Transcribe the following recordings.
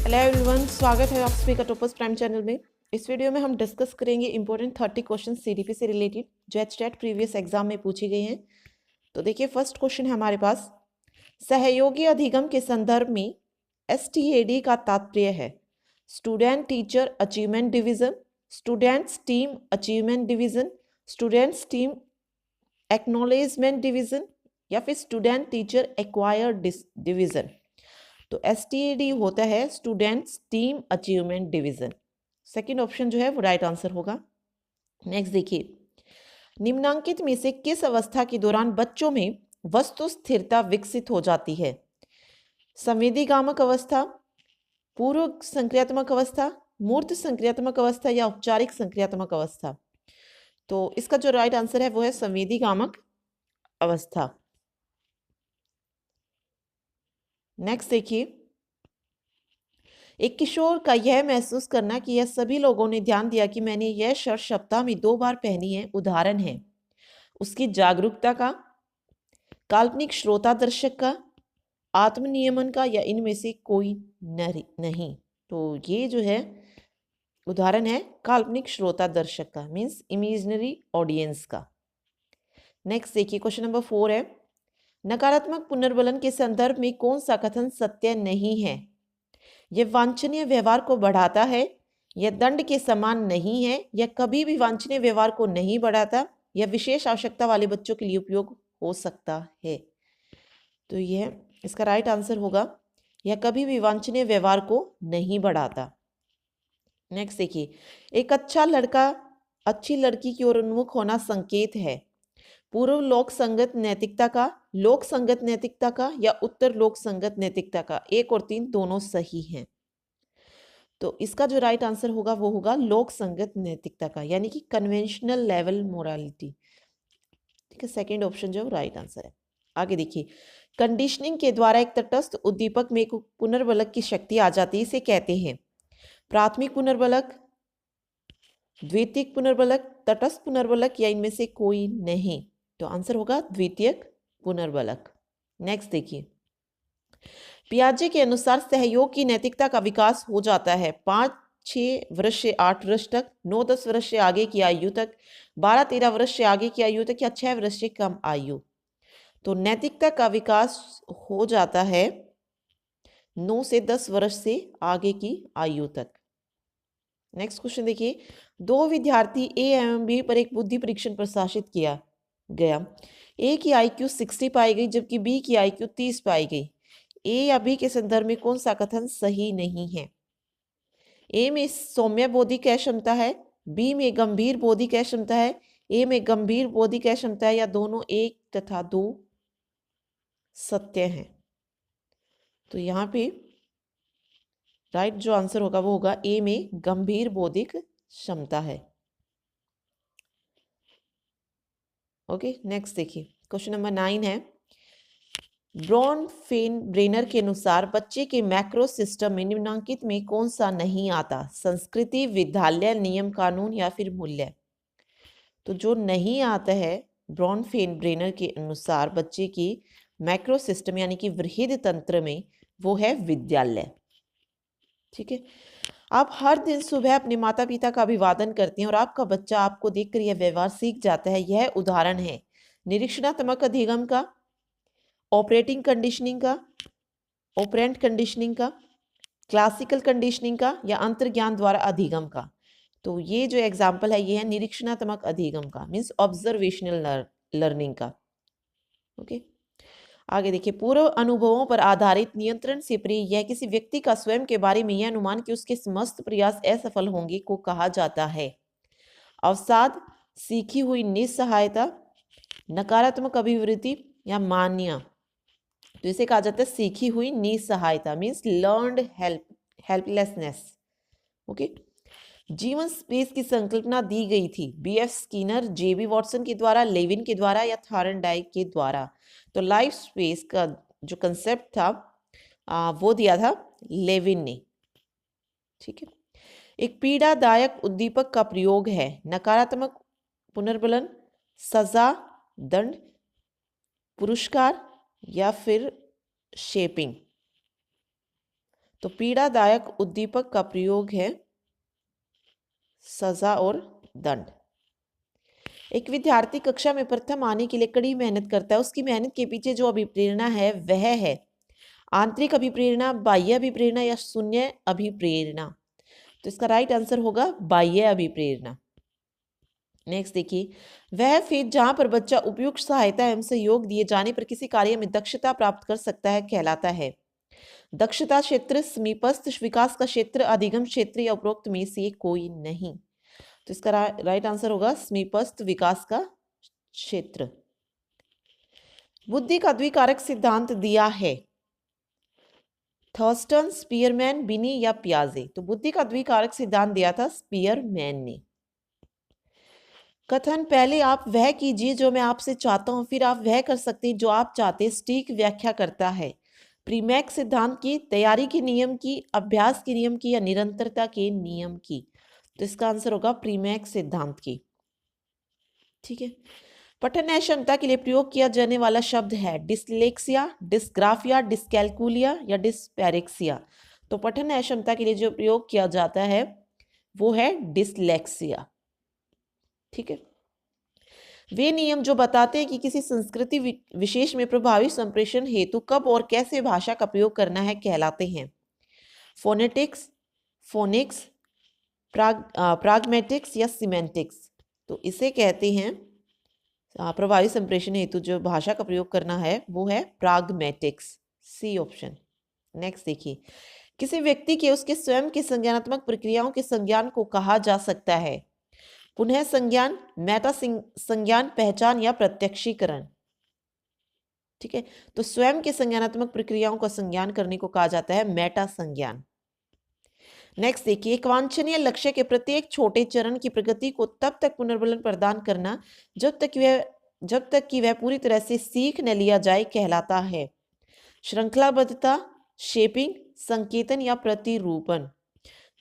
Hello everyone, स्वागत है आप सभी का टॉपर्स प्राइम चैनल में। इस वीडियो में हम डिस्कस करेंगे इंपॉर्टेंट 30 क्वेश्चन सीडीपी से रिलेटेड जो एचटेट प्रीवियस एग्जाम में पूछे गए हैं। तो देखिए, फर्स्ट क्वेश्चन है हमारे पास, सहयोगी अधिगम के संदर्भ में STAD का तात्पर्य है student teacher achievement division, students team achievement division, students team acknowledgement division या फिर स्टूडेंट टीचर एक्वायर्ड डिवीजन। तो STAD होता है students team achievement division. Second option जो है वो राइट आंसर होगा। नेक्स्ट देखिए, निम्नांकित में से किस अवस्था के दौरान बच्चों में वस्तु स्थिरता विकसित हो जाती है? संवेदीगामक अवस्था, पूर्व संक्रियात्मक अवस्था, मूर्त संक्रियात्मक अवस्था या औपचारिक संक्रियात्मक अवस्था। तो इसका जो राइट आंसर है वो है संवेदीगामक अवस्था। नेक्स्ट देखिए, एक किशोर का यह महसूस करना कि यह सभी लोगों ने ध्यान दिया कि मैंने यह शर्ट सप्ताह में 2 बार पहनी है उदाहरण है उसकी जागरूकता का, काल्पनिक श्रोता दर्शक का, आत्मनियमन का या इनमें से कोई नहीं। तो ये जो है उदाहरण है काल्पनिक श्रोता दर्शक का, मीन्स इमेजिनरी ऑडियंस का। नेक्स्ट देखिए, क्वेश्चन नंबर 4 है, नकारात्मक पुनर्बलन के संदर्भ में कौन सा कथन सत्य नहीं है? यह वांछनीय व्यवहार को बढ़ाता है, यह दंड के समान नहीं है, यह कभी भी वांछनीय व्यवहार को नहीं बढ़ाता, यह विशेष आवश्यकता वाले बच्चों के लिए उपयोग हो सकता है। तो यह इसका राइट आंसर होगा, यह कभी भी वांछनीय व्यवहार को नहीं बढ़ाता। नेक्स्ट देखिए, एक अच्छा लड़का अच्छी लड़की की ओर उन्मुख होना संकेत है पूर्व लोक संगत नैतिकता का, लोक संगत नैतिकता का या उत्तर लोक संगत नैतिकता का। 1 और 3 दोनों सही हैं। तो इसका जो राइट आंसर होगा वो होगा लोक संगत नैतिकता का, यानी कि कन्वेंशनल लेवल मोरालिटी। ठीक है, सेकंड ऑप्शन जो राइट आंसर है। आगे देखिए, कंडीशनिंग के द्वारा एक तटस्थ उद्दीपक में पुनर्बलक की शक्ति आ जाती है, इसे कहते हैं प्राथमिक पुनर्बलक, द्वितीयक पुनर्बलक, तटस्थ पुनर्बलक या इनमें से कोई नहीं। तो आंसर होगा द्वितीयक पुनर्बलक। नेक्स्ट देखिए, पियाजे के अनुसार सहयोग की नैतिकता का विकास हो जाता है 5-6 वर्ष से 8 वर्ष तक, 9-10 वर्ष से आगे की आयु तक, 12-13 वर्ष से आगे की आयु तक या 6 वर्ष से कम आयु। तो नैतिकता का विकास हो जाता है 9 से 10 वर्ष से आगे की आयु तक। नेक्स्ट क्वेश्चन देखिए, 2 विद्यार्थी ए एवं बी पर एक बुद्धि परीक्षण प्रशासित किया गया। ए की IQ 60 पाई गई जबकि बी की IQ 30 पाई गई। ए या बी के संदर्भ में कौन सा कथन सही नहीं है? ए में सौम्य बौद्धिक क्षमता है, बी में गंभीर बौद्धिक क्षमता है, ए में गंभीर बौद्धिक क्षमता है या दोनों 1 तथा 2 सत्य हैं। तो यहाँ पे राइट जो आंसर होगा वो होगा ए में गंभीर बौद्धिक क्षमता है। ओके, नेक्स्ट देखिए, क्वेश्चन नंबर 9 है, ब्रेनर के अनुसार बच्चे के मैक्रो सिस्टम में निम्नांकित में कौन सा नहीं आता? संस्कृति, विद्यालय, नियम कानून या फिर मूल्य। तो जो नहीं आता है ब्रेनर के अनुसार बच्चे की मैक्रो सिस्टम यानी कि वृहद तंत्र में, वो है विद्यालय। ठीक है, आप हर दिन सुबह अपने माता पिता का अभिवादन करते हैं और आपका बच्चा आपको देखकर यह व्यवहार सीख जाता है। यह उदाहरण है निरीक्षणात्मक अधिगम का, ऑपरेटिंग कंडीशनिंग का, ऑपरेंट कंडीशनिंग का, क्लासिकल कंडीशनिंग का या अंतर्ज्ञान द्वारा अधिगम का। तो ये जो एग्जाम्पल है ये है निरीक्षणात्मक अधिगम का, मीन्स ऑब्जर्वेशनल लर्निंग का। ओके, आगे देखिए, पूर्व अनुभवों पर आधारित नियंत्रण से प्रिय यह किसी व्यक्ति का स्वयं के बारे में यह अनुमान कि उसके समस्त प्रयास असफल होंगे को कहा जाता है। अवसाद, सीखी हुई निस्सहायता, नकारात्मक अभिवृत्ति या मान्य। तो इसे कहा जाता है सीखी हुई निस्सहायता, मीन्स लर्नड हेल्पलेसनेस। ओके, जीवन स्पेस की संकल्पना दी गई थी BF स्किनर, JB वॉटसन के द्वारा, लेविन के द्वारा या थॉर्नडाइक के द्वारा। तो लाइफ स्पेस का जो कंसेप्ट था वो दिया था लेविन ने। ठीक है, एक पीड़ादायक उद्दीपक का प्रयोग है नकारात्मक पुनर्बलन, सजा, दंड, पुरस्कार या फिर शेपिंग। तो पीड़ादायक उद्दीपक का प्रयोग है सजा और दंड। एक विद्यार्थी कक्षा में प्रथम आने के लिए कड़ी मेहनत करता है। उसकी मेहनत के पीछे जो अभिप्रेरणा है वह है आंतरिक अभिप्रेरणा, बाह्य अभिप्रेरणा या शून्य अभिप्रेरणा। तो इसका राइट आंसर होगा बाह्य अभिप्रेरणा। नेक्स्ट देखिए, वह फील्ड जहां पर बच्चा उपयुक्त सहायता एवं सहयोग दिए जाने पर किसी कार्य में दक्षता प्राप्त कर सकता है कहलाता है। दक्षता क्षेत्र, समीपस्थ विकास का क्षेत्र, अधिगम क्षेत्र या उपरोक्त में से कोई नहीं। तो इसका राइट आंसर होगा समीपस्थ विकास का क्षेत्र। बुद्धि का द्विकारक सिद्धांत दिया है थॉर्स्टन, स्पीयरमैन, बिनी या पियाजे। तो बुद्धि का द्विकारक सिद्धांत दिया था स्पीयरमैन ने। कथन, पहले आप वह कीजिए जो मैं आपसे चाहता हूं, फिर आप वह कर सकते हैं जो आप चाहते हैं, सटीक व्याख्या करता है प्रीमैक्स सिद्धांत की, तैयारी के नियम की, अभ्यास के नियम की या निरंतरता के नियम की। तो इसका आंसर होगा प्रीमैक्स सिद्धांत की। ठीक है। पठन अक्षमता के लिए प्रयोग किया जाने वाला शब्द है डिसलेक्सिया, डिस्ग्राफिया, डिस्कैलकुलिया या डिस्पैरेक्सिया। तो पठन अक्षमता के लिए जो प्रयोग किया जाता है वो है डिसलेक्सिया। ठीक है। वे नियम जो बताते हैं कि किसी संस्कृति विशेष में प्रभावी संप्रेषण हेतु कब और कैसे भाषा का प्रयोग करना है कहलाते हैं फोनेटिक्स, फोनिक्स, प्राग्मेटिक्स या सिमेंटिक्स। तो इसे कहते हैं प्रभावी संप्रेषण हेतु जो भाषा का प्रयोग करना है वो है प्राग्मेटिक्स, सी ऑप्शन। नेक्स्ट देखिए, किसी व्यक्ति के उसके स्वयं के संज्ञानात्मक प्रक्रियाओं के संज्ञान को कहा जा सकता है पुनः संज्ञान, मेटा संज्ञान, पहचान या प्रत्यक्षीकरण। ठीक है। तो स्वयं के संज्ञानात्मक प्रक्रियाओं का संज्ञान करने को कहा जाता है मेटा संज्ञान। नेक्स्ट देखिए, एक वांछनीय लक्ष्य के प्रत्येक छोटे चरण की प्रगति को तब तक पुनर्बलन प्रदान करना जब तक कि वह पूरी तरह से सीख न लिया जाए कहलाता है श्रृंखलाबद्धता, शेपिंग, संकेतन या प्रतिरूपण।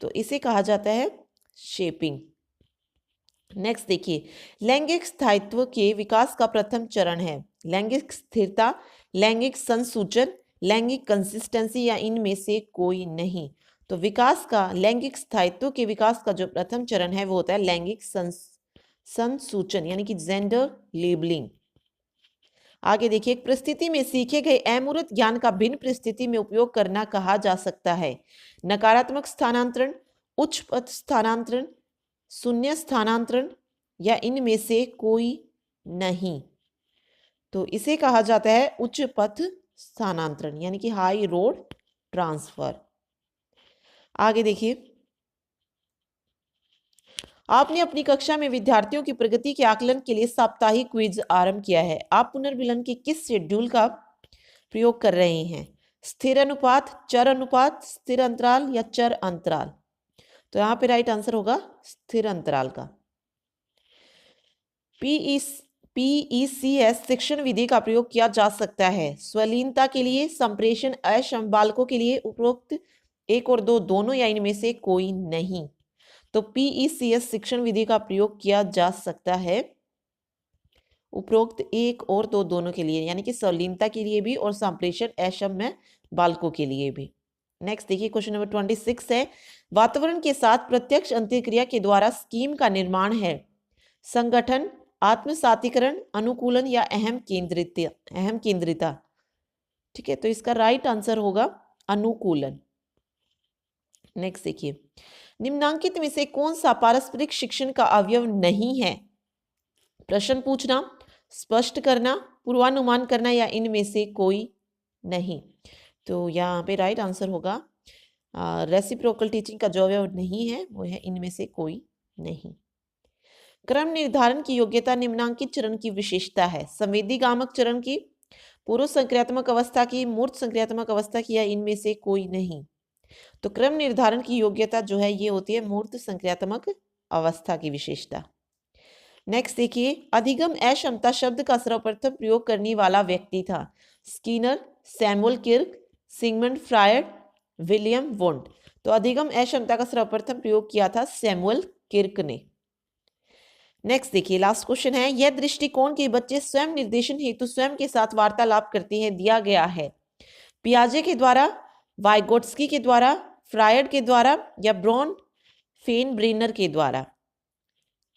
तो इसे कहा जाता है शेपिंग। नेक्स्ट देखिए, लैंगिक स्थायित्व के विकास का प्रथम चरण है लैंगिक स्थिरता, लैंगिक संसूचन, लैंगिक कंसिस्टेंसी या इनमें से कोई नहीं। तो विकास का, लैंगिक स्थायित्व के विकास का जो प्रथम चरण है वो होता है लैंगिक संसूचन यानी कि जेंडर लेबलिंग। आगे देखिए, एक परिस्थिति में सीखे गए अमूर्त ज्ञान का भिन्न परिस्थिति में उपयोग करना कहा जा सकता है नकारात्मक स्थानांतरण, उच्च पथ स्थानांतरण, शून्य स्थानांतरण या इनमें से कोई नहीं। तो इसे कहा जाता है उच्च पथ स्थानांतरण यानी कि हाई रोड ट्रांसफर। आगे देखिए, आपने अपनी कक्षा में विद्यार्थियों की प्रगति के आकलन के लिए साप्ताहिक क्विज आरंभ किया है। आप पुनर्मिलन के किस शेड्यूल का प्रयोग कर रहे हैं स्थिर अनुपात, चर अनुपात, स्थिर अंतराल या चर अंतराल। तो यहां पे राइट आंसर होगा स्थिर अंतराल का। PECS शिक्षण विधि का प्रयोग किया जा सकता है स्वलीनता के लिए, संप्रेषण अक्षम बालकों के लिए, उपरोक्त एक और दो दोनों या इनमें से कोई नहीं। तो PECS शिक्षण विधि का प्रयोग किया जा सकता है उपरोक्त एक और दो दोनों के लिए यानी कि स्वलीनता के लिए भी और संप्रेषण अक्षम में बालकों के लिए भी। नेक्स्ट देखिए, क्वेश्चन नंबर 26 है वातावरण के साथ प्रत्यक्ष अंतःक्रिया के द्वारा स्कीम का निर्माण है संगठन, आत्मसातीकरण, अनुकूलन या अहम केंद्रिता। ठीक है। तो इसका राइट आंसर होगा अनुकूलन। नेक्स्ट देखिए, निम्नांकित में से कौन सा पारस्परिक शिक्षण का अवयव नहीं है प्रश्न पूछना, स्पष्ट करना, पूर्वानुमान करना या इनमें से कोई नहीं। तो यहाँ पे राइट आंसर होगा रेसिप्रोकल टीचिंग का जो अवयव नहीं है वो है इनमें से कोई नहीं। क्रम निर्धारण की योग्यता निम्नांकित चरण की विशेषता है संवेदीगामक चरण की, पूर्व संक्रियात्मक अवस्था की, मूर्त संक्रियात्मक अवस्था की या इनमें से कोई नहीं। तो क्रम निर्धारण की योग्यता जो है ये होती है मूर्त संक्रियात्मक अवस्था की विशेषता। नेक्स्ट देखिए, अधिगम अक्षमता शब्द का सर्वप्रथम प्रयोग करने वाला व्यक्ति था Skinner, Samuel Kirk, Sigmund Freud, William Wundt. तो अधिगम अक्षमता का सर्वप्रथम प्रयोग किया था सैमुअल किर्क ने। नेक्स्ट देखिए, लास्ट क्वेश्चन है यह दृष्टिकोण के बच्चे स्वयं निर्देशन हेतु स्वयं के साथ वार्तालाप करते हैं दिया गया है पियाजे के द्वारा, वाइगोट्स्की के द्वारा, फ्रायड के द्वारा या ब्रॉन फेनब्रेनर के द्वारा।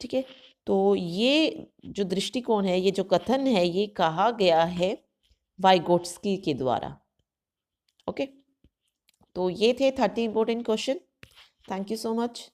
ठीक है, तो ये जो दृष्टिकोण है, ये जो कथन है, ये कहा गया है वाइगोट्स्की के द्वारा। ओके, तो ये थे 30 important question. Thank you so much.